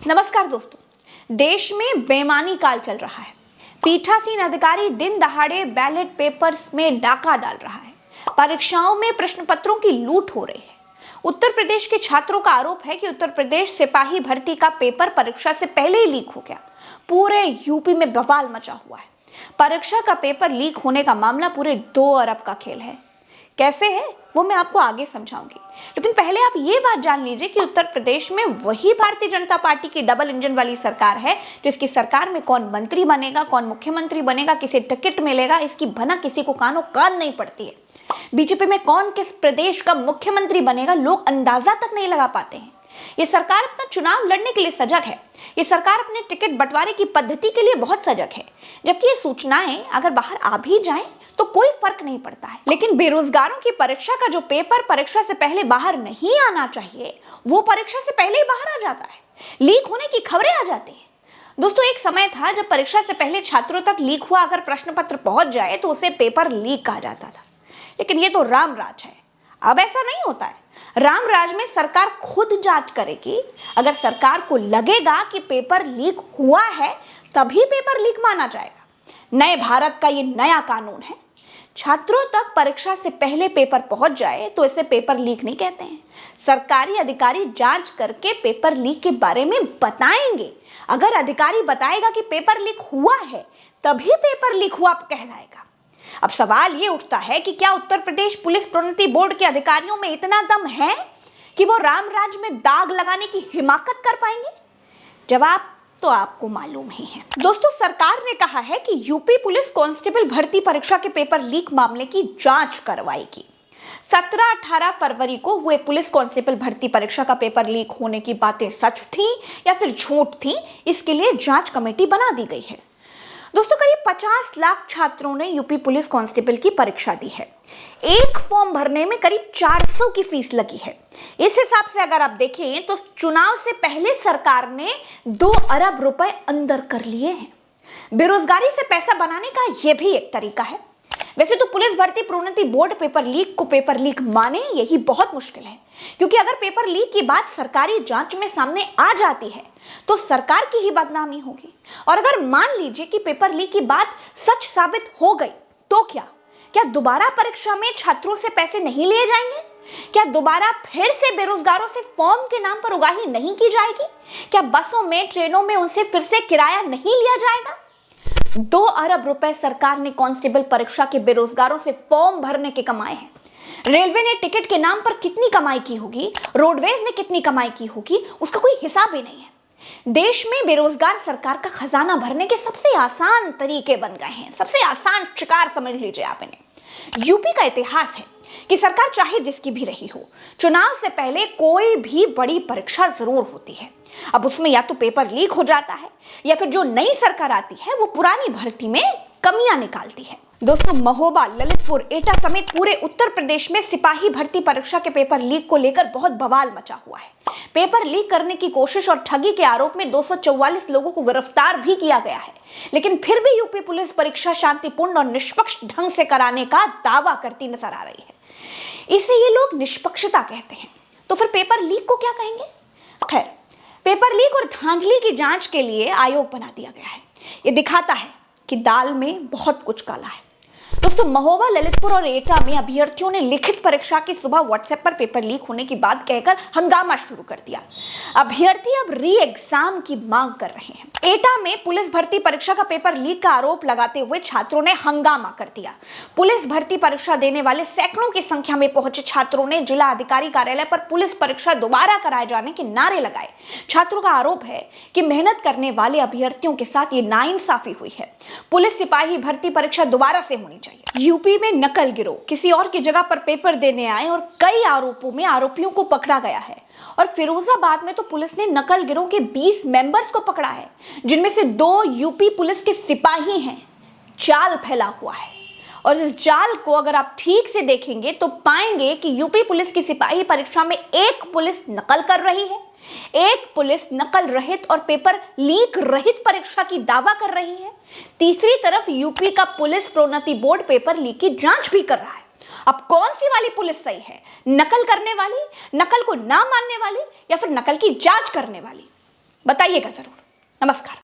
नमस्कार दोस्तों, देश में बेईमानी काल चल रहा है। पीठासीन अधिकारी दिन दहाड़े बैलेट पेपर्स में डाका डाल रहा है। परीक्षाओं में प्रश्न पत्रों की लूट हो रही है। उत्तर प्रदेश के छात्रों का आरोप है कि उत्तर प्रदेश सिपाही भर्ती का पेपर परीक्षा से पहले ही लीक हो गया। पूरे यूपी में बवाल मचा हुआ है। परीक्षा का पेपर लीक होने का मामला पूरे 2 अरब का खेल है। कैसे है वो मैं आपको आगे समझाऊंगी, लेकिन पहले आप ये बात जान लीजिए कि उत्तर प्रदेश में वही भारतीय जनता पार्टी की डबल इंजन वाली सरकार है जो इसकी सरकार में कौन मंत्री बनेगा, कौन मुख्यमंत्री बनेगा, किसे टिकट मिलेगा, इसकी भनक किसी को कानों कान नहीं पड़ती है। बीजेपी में कौन किस प्रदेश का मुख्यमंत्री बनेगा लोग अंदाजा तक नहीं लगा पाते हैं। ये सरकार अपना चुनाव लड़ने के लिए सजग है। ये सरकार अपने टिकट बंटवारे की पद्धति के लिए बहुत सजग है, जबकि ये सूचनाएं अगर बाहर आ भी जाएं तो कोई फर्क नहीं पड़ता है। लेकिन बेरोजगारों की परीक्षा का जो पेपर परीक्षा से पहले बाहर नहीं आना चाहिए वो परीक्षा से पहले ही बाहर आ जाता है। लीक होने की खबरें आ जाती हैं। दोस्तों, एक समय था जब परीक्षा से पहले छात्रों तक लीक हुआ अगर प्रश्न पत्र पहुंच जाए तो उसे पेपर लीक कहा जाता था। लेकिन ये तो राम राज है। अब ऐसा नहीं होता है। राम राज में सरकार खुद जांच करेगी। अगर सरकार को लगेगा कि पेपर लीक हुआ है तभी पेपर लीक माना जाएगा। नए भारत का ये नया कानून है। छात्रों तक परीक्षा से पहले पेपर पहुंच जाए तो इसे पेपर लीक नहीं कहते हैं। सरकारी अधिकारी जांच करके पेपर लीक के बारे में बताएंगे। अगर अधिकारी बताएगा कि पेपर लीक हुआ है तभी पेपर लीक हुआ कहलाएगा। अब सवाल ये उठता है कि क्या उत्तर प्रदेश पुलिस प्रोन्नति बोर्ड के अधिकारियों में इतना दम है कि वो राम राज में दाग लगाने की हिमाकत कर पाएंगे? जवाब तो आपको मालूम ही है। दोस्तों, सरकार ने कहा है कि यूपी पुलिस कांस्टेबल भर्ती परीक्षा के पेपर लीक मामले की जांच करवाएगी। 17-18 फरवरी को हुए पुलिस कांस्टेबल भर्ती परीक्षा का पेपर लीक होने की बातें सच थी या फिर झूठ थी, इसके लिए जांच कमेटी बना दी गई है। दोस्तों, करीब 50 लाख छात्रों ने यूपी पुलिस कांस्टेबल की परीक्षा दी है। एक फॉर्म भरने में करीब 400 की फीस लगी है। इस हिसाब से अगर आप देखें तो चुनाव से पहले सरकार ने 2 अरब रुपए अंदर कर लिए हैं। बेरोजगारी से पैसा बनाने का यह भी एक तरीका है। वैसे तो पुलिस भर्ती प्रोन्नति बोर्ड पेपर लीक को पेपर लीक माने यही बहुत मुश्किल है, क्योंकि अगर पेपर लीक की बात सरकारी जांच में सामने आ जाती है तो सरकार की ही बदनामी होगी। और अगर मान लीजिए कि पेपर लीक की बात सच साबित हो गई तो क्या दोबारा परीक्षा में छात्रों से पैसे नहीं लिए जाएंगे? क्या दोबारा फिर से बेरोजगारों से फॉर्म के नाम पर उगाही नहीं की जाएगी? क्या बसों में ट्रेनों में उनसे फिर से किराया नहीं लिया जाएगा? 2 अरब रुपए सरकार ने कांस्टेबल परीक्षा के बेरोजगारों से फॉर्म भरने के कमाए हैं। रेलवे ने टिकट के नाम पर कितनी कमाई की होगी, रोडवेज ने कितनी कमाई की होगी, उसका कोई हिसाब ही नहीं है। देश में बेरोजगार सरकार का खजाना भरने के सबसे आसान तरीके बन गए हैं। सबसे आसान शिकार समझ लीजिए आप इन्हें। यूपी का इतिहास है कि सरकार चाहे जिसकी भी रही हो, चुनाव से पहले कोई भी बड़ी परीक्षा जरूर होती है। अब उसमें या तो पेपर लीक हो जाता है या फिर जो नई सरकार आती है वो पुरानी भर्ती में कमियां निकालती है। दोस्तों, महोबा, ललितपुर, एटा समेत पूरे उत्तर प्रदेश में सिपाही भर्ती परीक्षा के पेपर लीक को लेकर बहुत बवाल मचा हुआ है। पेपर लीक करने की कोशिश और ठगी के आरोप में 244 लोगों को गिरफ्तार भी किया गया है। लेकिन फिर भी यूपी पुलिस परीक्षा शांतिपूर्ण और निष्पक्ष ढंग से कराने का दावा करती नजर आ रही है। इसे ये लोग निष्पक्षता कहते हैं। तो फिर पेपर लीक को क्या कहेंगे? खैर, पेपर लीक और धांधली की जांच के लिए आयोग बना दिया गया है। ये दिखाता है कि दाल में बहुत कुछ काला है। दोस्तों, महोबा, ललितपुर और एटा में अभ्यर्थियों ने लिखित परीक्षा की सुबह व्हाट्सएप पर पेपर लीक होने की बात कहकर हंगामा शुरू कर दिया। अभ्यर्थी अब री एग्जाम की मांग कर रहे हैं। एटा में पुलिस भर्ती परीक्षा का पेपर लीक का आरोप लगाते हुए छात्रों ने हंगामा कर दिया। पुलिस भर्ती परीक्षा देने वाले सैकड़ों की संख्या में पहुंचे छात्रों ने जिला अधिकारी कार्यालय पर पुलिस परीक्षा दोबारा कराए जाने के नारे लगाए। छात्रों का आरोप है कि मेहनत करने वाले अभ्यर्थियों के साथ ये नाइंसाफी हुई है। पुलिस सिपाही भर्ती परीक्षा दोबारा से होनी चाहिए। यूपी में नकल गिरोह किसी और की जगह पर पेपर देने आए और कई आरोपों में आरोपियों को पकड़ा गया है। और फिरोजाबाद में तो पुलिस ने नकल गिरोह के 20 मेंबर्स को पकड़ा है, जिनमें से 2 यूपी पुलिस के सिपाही हैं। जाल फैला हुआ है और इस जाल को अगर आप ठीक से देखेंगे तो पाएंगे कि यूपी पुलिस की सिपाही परीक्षा में एक पुलिस नकल कर रही है, एक पुलिस नकल रहित और पेपर लीक रहित परीक्षा की दावा कर रही है। तीसरी तरफ यूपी का पुलिस प्रोन्नति बोर्ड पेपर लीक की जांच भी कर रहा है। अब कौन सी वाली पुलिस सही है? नकल करने वाली, नकल को ना मानने वाली, या फिर नकल की जांच करने वाली? बताइएगा जरूर। नमस्कार।